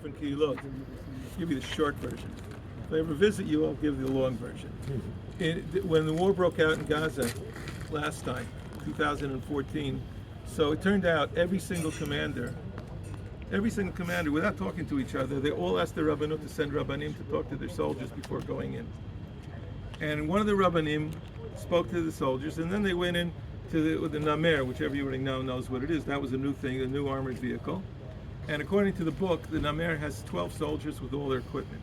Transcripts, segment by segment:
different kehilot. I'll give you the short version. If I ever visit you, I'll give you the long version. When the war broke out in Gaza last time, 2014, so it turned out every single commander, without talking to each other, they all asked the Rabbanut to send Rabbanim to talk to their soldiers before going in. And one of the Rabbanim spoke to the soldiers, and then they went in to the Namer, which everybody now knows what it is. That was a new thing, a new armored vehicle. And according to the book, the Namer has 12 soldiers with all their equipment.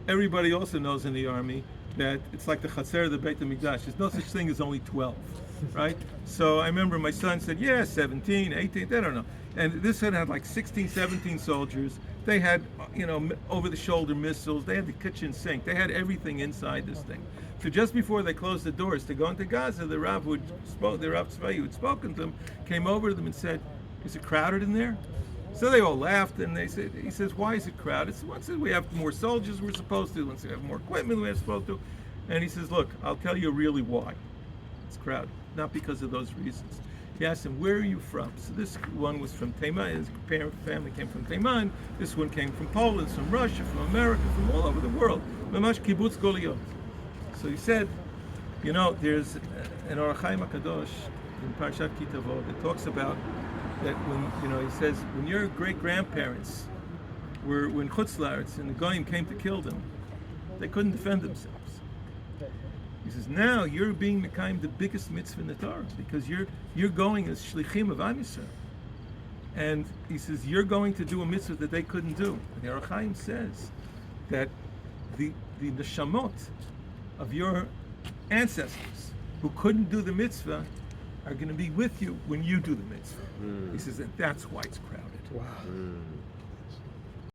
Everybody also knows in the army that it's like the Chaser of the Beit HaMikdash. There's no such thing as only 12, right? So I remember my son said, yeah, 17, 18, I don't know. And this had like 16, 17 soldiers. They had, over-the-shoulder missiles. They had the kitchen sink. They had everything inside this thing. So just before they closed the doors to go into Gaza, the Rav Tzvai who had spoken to them came over to them and said, is it crowded in there? So they all laughed, and he says, why is it crowded? So one said, we have more soldiers we're supposed to. One said, we have more equipment we're supposed to. And he says, look, I'll tell you really why it's crowded. Not because of those reasons. He asked him, where are you from? So this one was from Taiman, his family came from Taiman. This one came from Poland, from Russia, from America, from all over the world. Mamash kibbutz Goliot. So he said, there's an Orach Chaim HaKadosh in Parashat Kitavot that talks about that when, he says, when your great-grandparents were in Chutz La'aretz and the Goyim came to kill them, they couldn't defend themselves. He says, now you're being Mekayim the biggest mitzvah in the Torah because you're going as shlichim of Am Yisrael. And he says, you're going to do a mitzvah that they couldn't do. And the Orach Chaim says that the neshamot of your ancestors who couldn't do the mitzvah are going to be with you when you do the mitzvah. He says that that's why it's crowded. Wow.